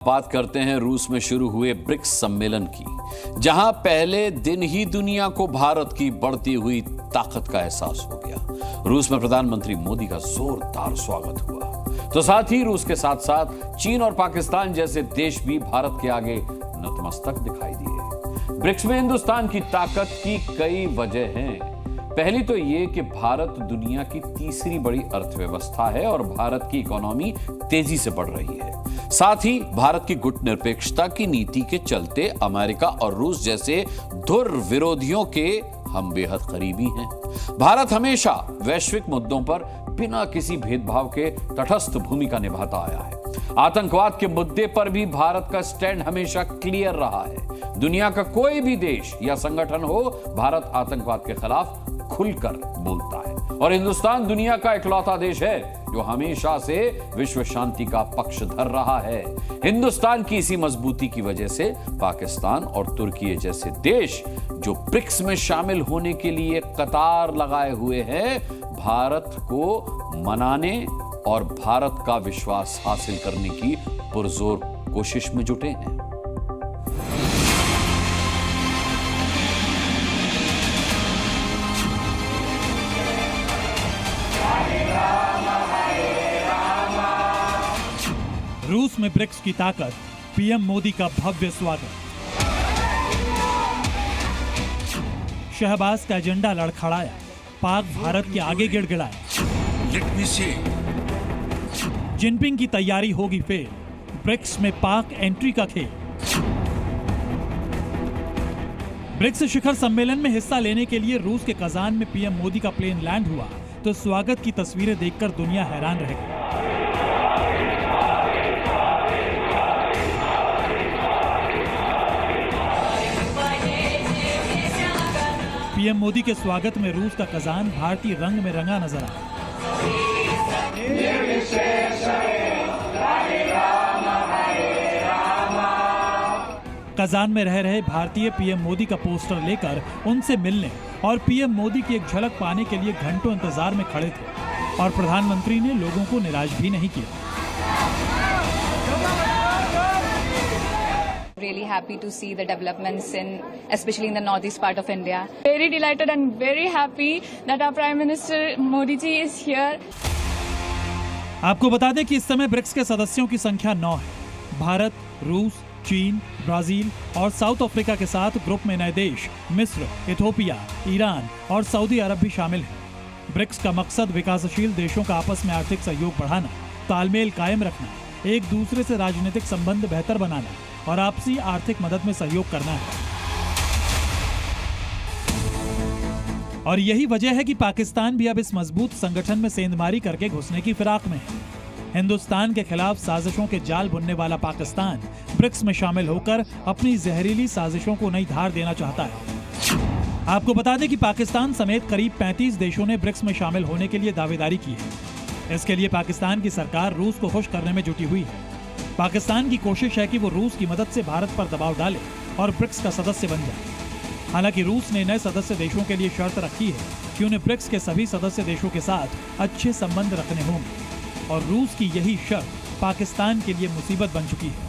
बात करते हैं रूस में शुरू हुए ब्रिक्स सम्मेलन की, जहां पहले दिन ही दुनिया को भारत की बढ़ती हुई ताकत का एहसास हो गया। रूस में प्रधानमंत्री मोदी का जोरदार स्वागत हुआ, तो साथ ही रूस के साथ साथ चीन और पाकिस्तान जैसे देश भी भारत के आगे नतमस्तक दिखाई दिए। ब्रिक्स में हिंदुस्तान की ताकत की कई वजह हैं। पहली तो ये कि भारत दुनिया की तीसरी बड़ी अर्थव्यवस्था है और भारत की इकोनॉमी तेजी से बढ़ रही है। साथ ही भारत की गुटनिरपेक्षता की नीति के चलते अमेरिका और रूस जैसे धुर विरोधियों के हम बेहद करीबी हैं। भारत हमेशा वैश्विक मुद्दों पर बिना किसी भेदभाव के तटस्थ भूमिका निभाता आया है। आतंकवाद के मुद्दे पर भी भारत का स्टैंड हमेशा क्लियर रहा है। दुनिया का कोई भी देश या संगठन हो, भारत आतंकवाद के खिलाफ खुलकर बोलता है। और हिंदुस्तान दुनिया का इकलौता देश है जो हमेशा से विश्व शांति का पक्षधर रहा है। हिंदुस्तान की इसी मजबूती की वजह से पाकिस्तान और तुर्की जैसे देश जो ब्रिक्स में शामिल होने के लिए कतार लगाए हुए हैं, भारत को मनाने और भारत का विश्वास हासिल करने की पुरजोर कोशिश में जुटे हैं। रूस में ब्रिक्स की ताकत, पीएम मोदी का भव्य स्वागत। शहबाज का एजेंडा लड़खड़ाया, पाक भारत के आगे गिड़गिड़ाया। जिनपिंग की तैयारी होगी फेल, ब्रिक्स में पाक एंट्री का खेल। ब्रिक्स शिखर सम्मेलन में हिस्सा लेने के लिए रूस के कजान में पीएम मोदी का प्लेन लैंड हुआ तो स्वागत की तस्वीरें देखकर दुनिया हैरान रह गई। पीएम मोदी के स्वागत में रूस का कजान भारतीय रंग में रंगा नजर आया। कजान में रह रहे भारतीय पीएम मोदी का पोस्टर लेकर उनसे मिलने और पीएम मोदी की एक झलक पाने के लिए घंटों इंतजार में खड़े थे और प्रधानमंत्री ने लोगों को निराश भी नहीं किया। Really happy to see the developments especially in the northeast part of India. Very delighted and very happy that our Prime Minister Modi ji is here. आपको बता दें कि इस समय ब्रिक्स के सदस्यों की संख्या 9 है। भारत, रूस, चीन, ब्राजील और साउथ अफ्रीका के साथ ग्रुप में नए देश मिस्र, इथोपिया, ईरान और सऊदी अरब भी शामिल हैं। ब्रिक्स का मकसद विकासशील देशों का आपस में आर्थिक सहयोग बढ़ाना, तालमेल कायम रखना, एक दूसरे से राजनीतिक संबंध बेहतर बनाना और आपसी आर्थिक मदद में सहयोग करना है। और यही वजह है कि पाकिस्तान भी अब इस मजबूत संगठन में सेंधमारी करके घुसने की फिराक में है। हिंदुस्तान के खिलाफ साजिशों के जाल बुनने वाला पाकिस्तान ब्रिक्स में शामिल होकर अपनी जहरीली साजिशों को नई धार देना चाहता है। आपको बता दें कि पाकिस्तान समेत करीब 35 देशों ने ब्रिक्स में शामिल होने के लिए दावेदारी की है। इसके लिए पाकिस्तान की सरकार रूस को खुश करने में जुटी हुई है। पाकिस्तान की कोशिश है कि वो रूस की मदद से भारत पर दबाव डाले और ब्रिक्स का सदस्य बन जाए। हालांकि रूस ने नए सदस्य देशों के लिए शर्त रखी है कि उन्हें ब्रिक्स के सभी सदस्य देशों के साथ अच्छे संबंध रखने होंगे और रूस की यही शर्त पाकिस्तान के लिए मुसीबत बन चुकी है।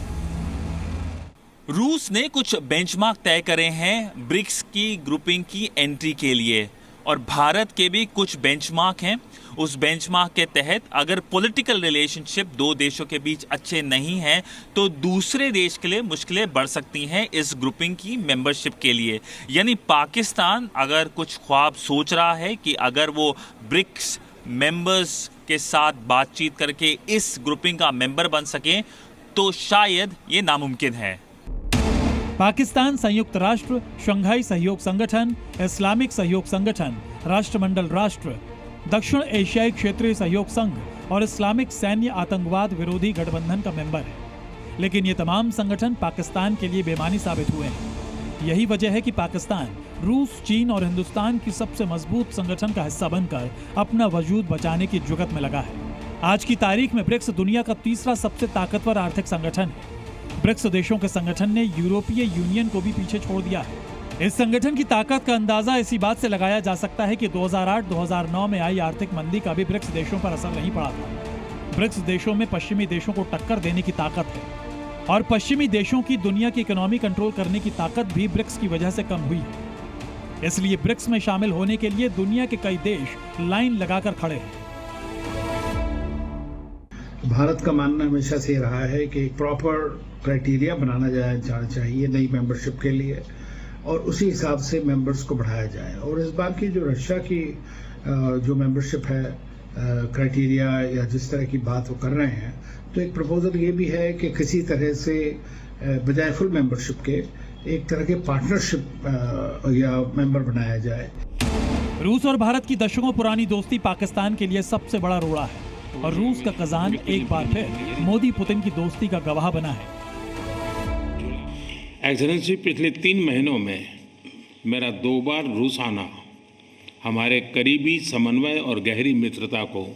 रूस ने कुछ बेंचमार्क तय करे हैं ब्रिक्स की ग्रुपिंग की एंट्री के लिए और भारत के भी कुछ बेंचमार्क हैं। उस बेंचमार्क के तहत अगर पॉलिटिकल रिलेशनशिप दो देशों के बीच अच्छे नहीं हैं तो दूसरे देश के लिए मुश्किलें बढ़ सकती हैं इस ग्रुपिंग की मेंबरशिप के लिए। यानी पाकिस्तान अगर कुछ ख्वाब सोच रहा है कि अगर वो ब्रिक्स मेंबर्स के साथ बातचीत करके इस ग्रुपिंग का मेंबर बन सके तो शायद ये नामुमकिन है। पाकिस्तान संयुक्त राष्ट्र, शंघाई सहयोग संगठन, इस्लामिक सहयोग संगठन, राष्ट्रमंडल राष्ट्र, दक्षिण एशियाई क्षेत्रीय सहयोग संघ और इस्लामिक सैन्य आतंकवाद विरोधी गठबंधन का मेंबर है। लेकिन ये तमाम संगठन पाकिस्तान के लिए बेमानी साबित हुए हैं। यही वजह है कि पाकिस्तान रूस, चीन और हिंदुस्तान की सबसे मजबूत संगठन का हिस्सा बनकर अपना वजूद बचाने की जुगत में लगा है। आज की तारीख में ब्रिक्स दुनिया का तीसरा सबसे ताकतवर आर्थिक संगठन है। ब्रिक्स देशों के संगठन ने यूरोपीय यूनियन को भी पीछे छोड़ दिया है। इस संगठन की ताकत का अंदाजा इसी बात से लगाया जा सकता है कि 2008-2009 में आई आर्थिक मंदी का भी ब्रिक्स देशों पर असर नहीं पड़ा था। ब्रिक्स देशों में पश्चिमी देशों को टक्कर देने की ताकत है। और पश्चिमी देशों की दुनिया की इकोनॉमी कंट्रोल करने की ताकत भी ब्रिक्स की वजह से कम हुई है। इसलिए ब्रिक्स में शामिल होने के लिए दुनिया के कई देश लाइन लगाकर खड़े हैं। भारत का मानना हमेशा से रहा है कि एक प्रॉपर क्राइटेरिया बनाना जाना चाहिए नई मेंबरशिप के लिए और उसी हिसाब से मेंबर्स को बढ़ाया जाए। और इस बात की जो रशिया की जो मेंबरशिप है क्राइटेरिया या जिस तरह की बात वो कर रहे हैं, तो एक प्रपोजल ये भी है कि किसी तरह से बजाय फुल मेंबरशिप के एक तरह के पार्टनरशिप या मेंबर बनाया जाए। रूस और भारत की दशकों पुरानी दोस्ती पाकिस्तान के लिए सबसे बड़ा रोड़ा है और रूस का खजान एक बार फिर मोदी पुतिन की दोस्ती का गवाह बना है। एक्सेलेंसी, पिछले 3 महीनों में मेरा 2 बार रूस आना हमारे करीबी समन्वय और गहरी मित्रता को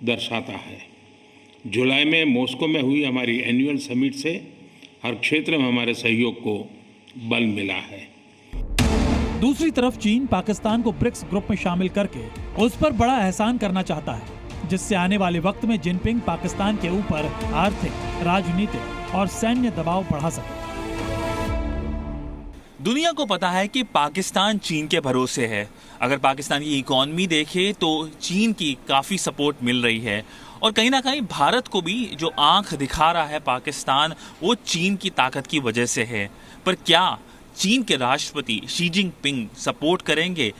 दर्शाता है। जुलाई में मॉस्को में हुई हमारी एनुअल समिट से हर क्षेत्र में हमारे सहयोग को बल मिला है। दूसरी तरफ चीन पाकिस्तान को ब्रिक्स ग्रुप में शामिल करके उस पर बड़ा एहसान करना चाहता है, जिससे आने वाले वक्त में जिनपिंग पाकिस्तान के ऊपर आर्थिक, राजनीतिक और सैन्य दबाव बढ़ा सके। दुनिया को पता है कि पाकिस्तान चीन के भरोसे है। अगर पाकिस्तान की इकॉनमी देखे तो चीन की काफ़ी सपोर्ट मिल रही है और कहीं ना कहीं भारत को भी जो आंख दिखा रहा है पाकिस्तान, वो चीन की ताकत की वजह से है। पर क्या चीन के राष्ट्रपति शी जिनपिंग सपोर्ट करेंगे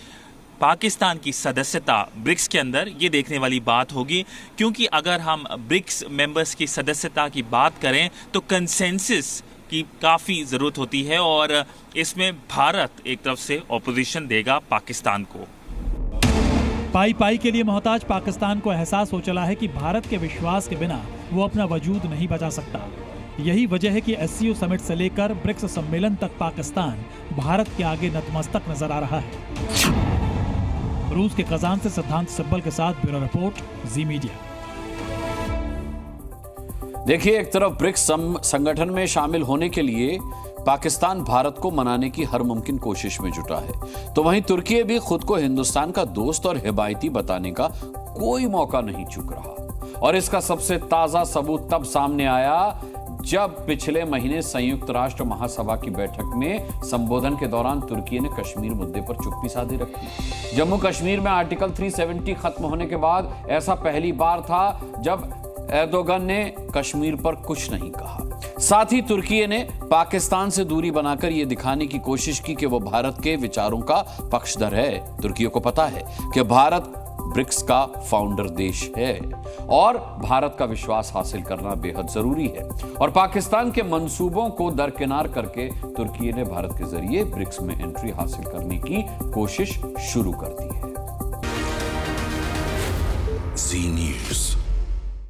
पाकिस्तान की सदस्यता ब्रिक्स के अंदर? ये देखने वाली बात होगी, क्योंकि अगर हम ब्रिक्स मेंबर्स की सदस्यता की बात करें तो कंसेंसस की काफ़ी ज़रूरत होती है और इसमें भारत एक तरफ से ऑपोजिशन देगा पाकिस्तान को। पाई पाई के लिए मोहताज पाकिस्तान को एहसास हो चला है कि भारत के विश्वास के बिना वो अपना वजूद नहीं बचा सकता। यही वजह है कि SCO समिट से लेकर ब्रिक्स सम्मेलन तक पाकिस्तान भारत के आगे नतमस्तक नजर आ रहा है। रूस के खजान से सिद्धांत सिब्बल के साथ ब्यूरो रिपोर्ट, जी मीडिया। देखिए, एक तरफ ब्रिक्स संगठन में शामिल होने के लिए पाकिस्तान भारत को मनाने की हर मुमकिन कोशिश में जुटा है, तो वहीं तुर्की भी खुद को हिंदुस्तान का दोस्त और हिमायती बताने का कोई मौका नहीं चूक रहा। और इसका सबसे ताजा सबूत तब सामने आया जब पिछले महीने संयुक्त राष्ट्र महासभा की बैठक में संबोधन के दौरान तुर्की ने कश्मीर मुद्दे पर चुप्पी साधे रखी। जम्मू कश्मीर में आर्टिकल 370 खत्म होने के बाद ऐसा पहली बार था जब एर्दोगन ने कश्मीर पर कुछ नहीं कहा। साथ ही तुर्की ने पाकिस्तान से दूरी बनाकर यह दिखाने की कोशिश की कि वो भारत के विचारों का पक्षधर है। तुर्की को पता है कि भारत ब्रिक्स का फाउंडर देश है और भारत का विश्वास हासिल करना बेहद जरूरी है। और पाकिस्तान के मंसूबों को दरकिनार करके तुर्की ने भारत के जरिए ब्रिक्स में एंट्री हासिल करने की कोशिश शुरू कर दी है। जी न्यूज़।